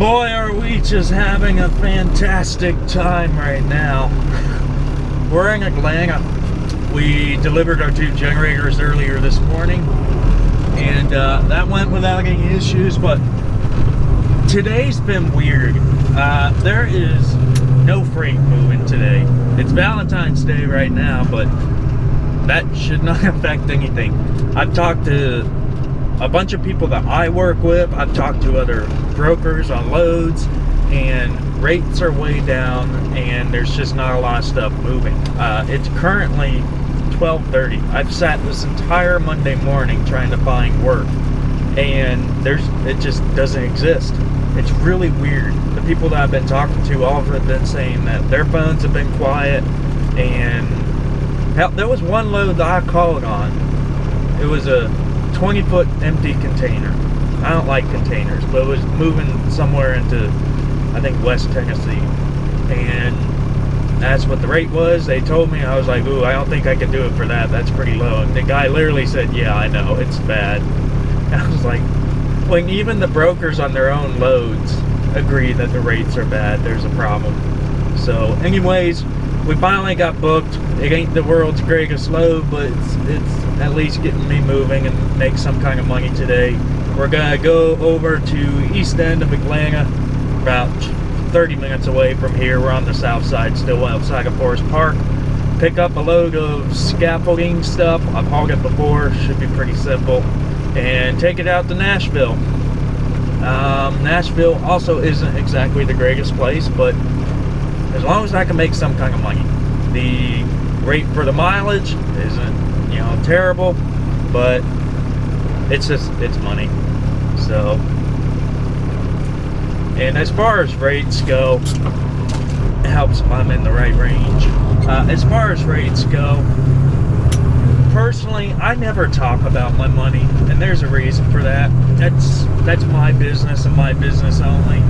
Boy, are we just having a fantastic time right now. We're in Atlanta. We delivered our 2 generators earlier this morning, and that went without any issues, but today's been weird. There is no freight moving today. It's Valentine's Day right now, but that should not affect anything. I've talked to a bunch of people that I work with. I've talked to other brokers on loads, and rates are way down, and there's just not a lot of stuff moving. It's currently 12:30. I've sat this entire Monday morning trying to find work, and it just doesn't exist. It's really weird. The people that I've been talking to, all of them have been saying that their phones have been quiet, and hell, there was one load that I called on. It was a 20-foot empty container. I don't like containers, but it was moving somewhere into, I think, West Tennessee, and that's what the rate was. They told me. I was like, ooh, I don't think I can do it for that. That's pretty low. And the guy literally said, yeah, I know, it's bad. And I was like, when even the brokers on their own loads agree that the rates are bad, there's a problem. So anyways, we finally got booked. It ain't the world's greatest load, but it's at least getting me moving and make some kind of money today. We're gonna go over to east end of Atlanta, about 30 minutes away from here. We're on the south side, still outside of Forest Park. Pick up a load of scaffolding stuff. I've hauled it before, should be pretty simple, and take it out to Nashville. Nashville also isn't exactly the greatest place, but as long as I can make some kind of money. The rate for the mileage isn't, terrible, but it's money. So, and as far as rates go, it helps if I'm in the right range. As far as rates go, personally, I never talk about my money, and there's a reason for that. That's my business and my business only.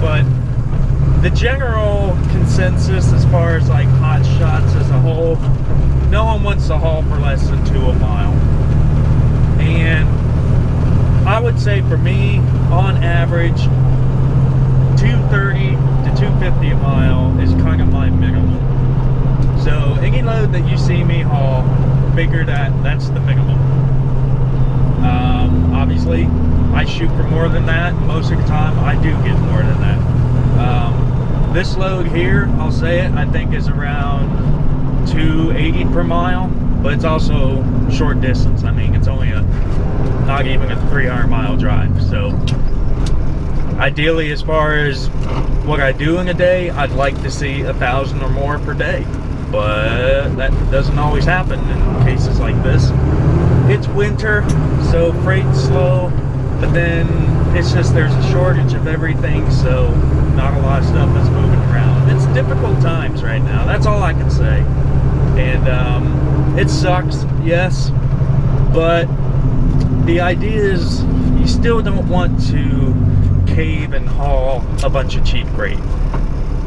But the general consensus as far as like Hotshots as a whole, no one wants to haul for less than 2 a mile. And I would say for me, on average, 230 to 250 a mile is kind of my minimum. So any load that you see me haul, figure that's the minimum. Obviously, I shoot for more than that. Most of the time, I do get more than that. This load here, I'll say it, I think is around 280 per mile, but it's also short distance. I mean, it's only not even a 300-mile drive. So ideally, as far as what I do in a day, I'd like to see 1,000 or more per day, but that doesn't always happen in cases like this. It's winter, so freight's slow, but then it's just there's a shortage of everything, so not a lot of stuff is moving around. It's difficult times right now, that's all I can say. And it sucks, yes, but the idea is you still don't want to cave and haul a bunch of cheap freight.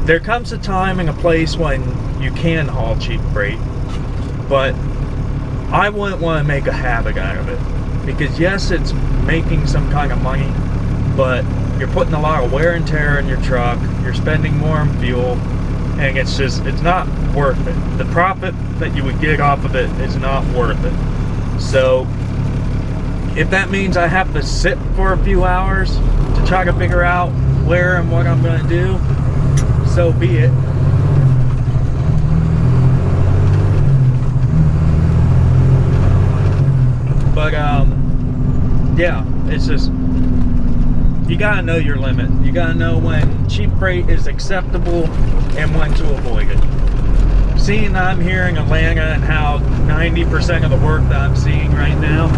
There comes a time and a place when you can haul cheap freight, but I wouldn't want to make a habit out of it, because yes, it's making some kind of money, but you're putting a lot of wear and tear in your truck, you're spending more on fuel, and it's not worth it. The profit that you would get off of it is not worth it. So if that means I have to sit for a few hours to try to figure out where and what I'm going to do, so be it. But yeah, it's just, you gotta know your limit. You gotta know when cheap freight is acceptable and when to avoid it. Seeing that I'm here in Atlanta and how 90% of the work that I'm seeing right now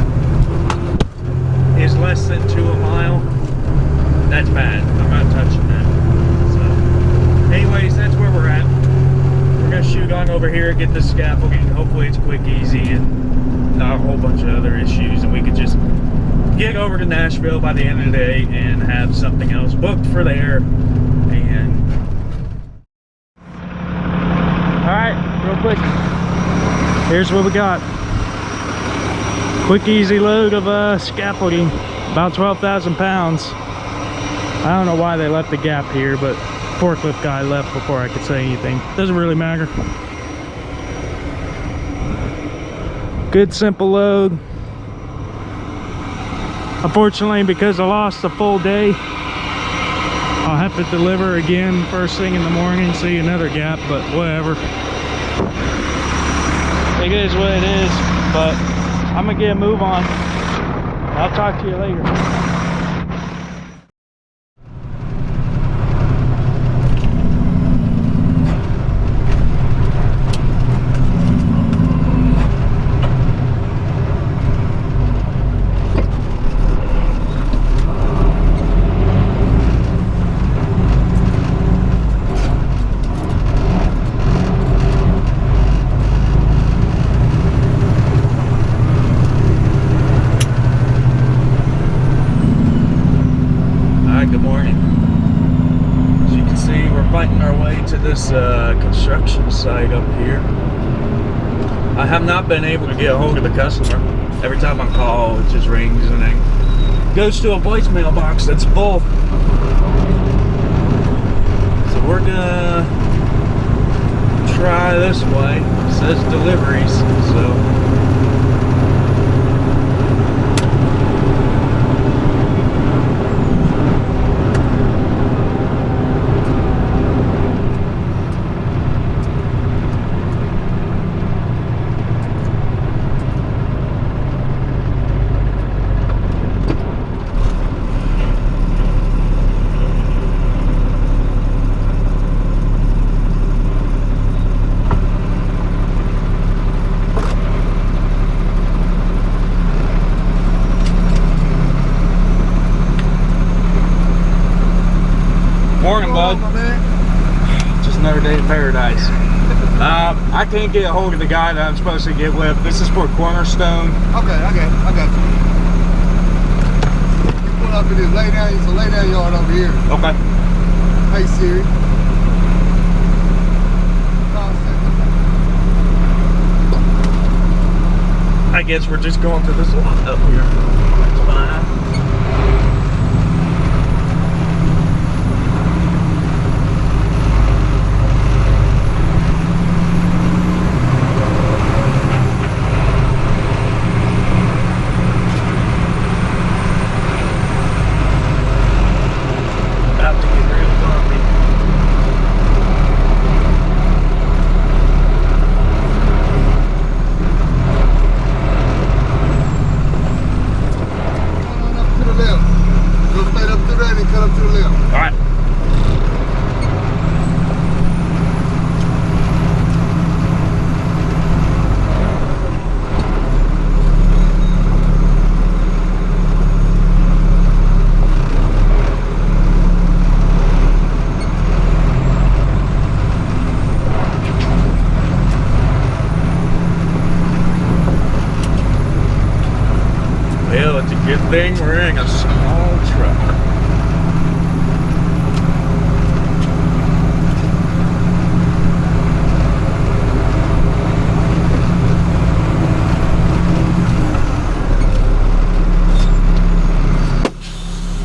is less than 2 a mile, that's bad. I'm not touching that. So anyways, that's where we're at. We're gonna shoot on over here, get this scaffolding. Hopefully it's quick, easy, and not a whole bunch of other issues, and we could just get over to Nashville by the end of the day and have something else booked for there. And alright, real quick, here's what we got. Quick easy load of scaffolding, about 12,000 pounds. I don't know why they left the gap here, but forklift guy left before I could say anything. Doesn't really matter. Good simple load. Unfortunately, because I lost a full day, I'll have to deliver again first thing in the morning, see another gap, but whatever. It is what it is, but I'm gonna get a move on. I'll talk to you later. This construction site up here. I have not been able to get a hold of the customer. Every time I call, it just rings and then goes to a voicemail box that's full. So we're gonna try this way. It says deliveries, so just another day in paradise. I can't get a hold of the guy that I'm supposed to get with. This is for Cornerstone. Okay, I got you. You pull up in this lay down yard over here. Okay. Hey Siri. I guess we're just going to this lot up here. That's fine. Well, it's a good thing we're in a small truck.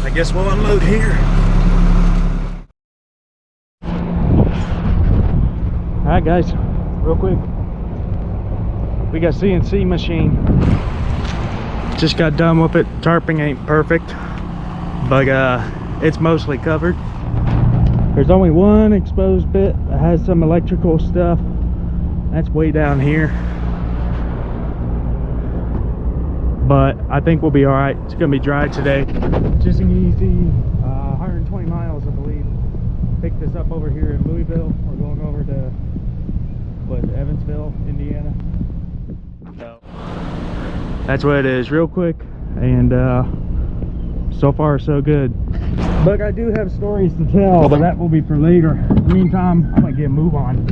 I guess we'll unload here. Alright guys, real quick. We got CNC machine. Just got done with it. Tarping ain't perfect, but it's mostly covered. There's only one exposed bit that has some electrical stuff. That's way down here, but I think we'll be all right. It's gonna be dry today. Just an easy 120 miles, I believe. Picked this up over here in Louisville. We're going over to Evansville, Indiana. So that's what it is, real quick, and so far so good. But I do have stories to tell, but that will be for later. In the meantime, I'm gonna get a move on.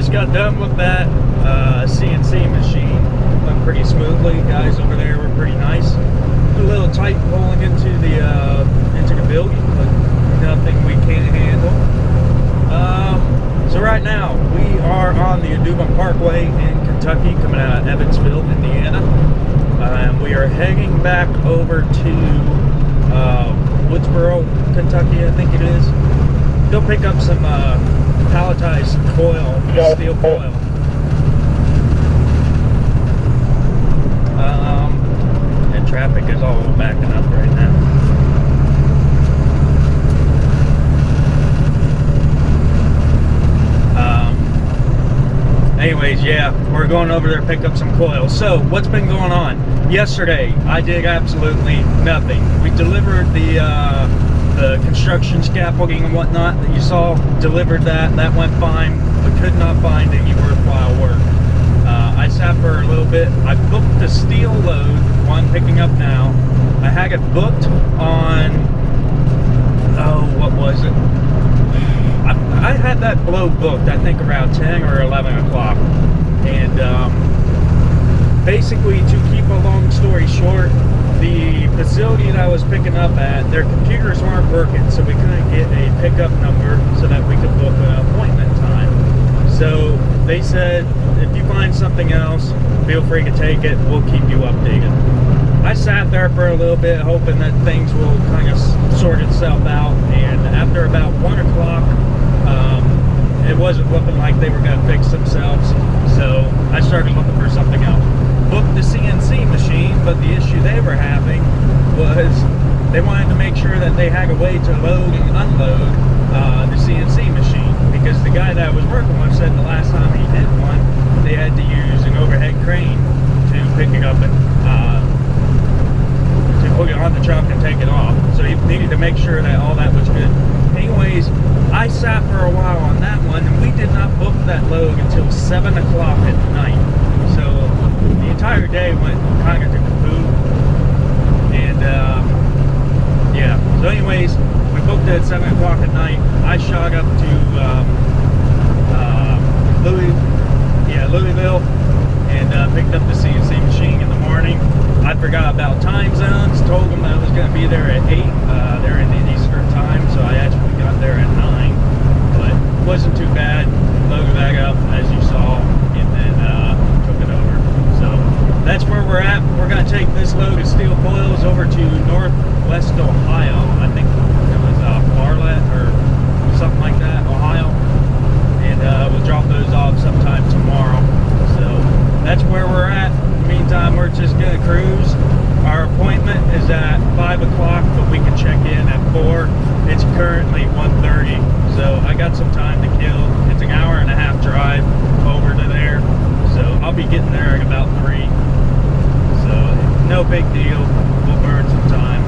just got done with that CNC machine. Went pretty smoothly. Guys over there were pretty nice. A little tight pulling into the building, but nothing we can't handle. So right now we are on the Audubon Parkway in Kentucky, coming out of Evansville, Indiana. We are heading back over to Woodsboro, Kentucky, I think it is. Go pick up some palletized coil, steel coil. And traffic is all backing up right now. Anyways, yeah, we're going over there to pick up some coil. So, what's been going on? Yesterday, I did absolutely nothing. We delivered the construction scaffolding and whatnot that you saw. Delivered that. That went fine, but could not find any worthwhile work. I sat for a little bit. I booked the steel load, one picking up now. I had it booked on, what was it? I had that load booked, I think around 10 or 11 o'clock. And basically, to keep a long story short, the facility that I was picking up at, their computers weren't working, so we couldn't get a pickup number so that we could book an appointment time. So they said, if you find something else, feel free to take it, we'll keep you updated. I sat there for a little bit hoping that things will kind of sort itself out, and after about 1 o'clock, it wasn't looking like they were going to fix themselves, so I started looking for something else. Booked the CNC machine, but the issue they were having was they wanted to make sure that they had a way to load and unload the CNC machine, because the guy that I was working with said the last time he did one, they had to use an overhead crane to pick it up and to put it on the truck and take it off. So he needed to make sure that all that was good. Anyways, I sat for a while on that one, and we did not book that load until 7 o'clock at night. So the entire day went kind of to kaput. And yeah, so anyways, we booked it at 7 o'clock at night. I shot up to Louisville and picked up the CNC machine in the morning. I forgot about time zones, told them that I was going to be there at 8. They're in the Eastern time, so I actually got there at 9. But it wasn't too bad. Loaded that up, as you saw, and then took it over. So that's where we're at. We're going to take this load of steel coils over to Northwest Ohio. I think it was Bartlett or something like that, Ohio. And we'll drop those off sometime tomorrow. So that's where we're at. Meantime, we're just gonna cruise. Our appointment is at 5 o'clock, but we can check in at 4. It's currently 1:30, so I got some time to kill. It's an hour and a half drive over to there, so I'll be getting there at about 3. So no big deal. We'll burn some time.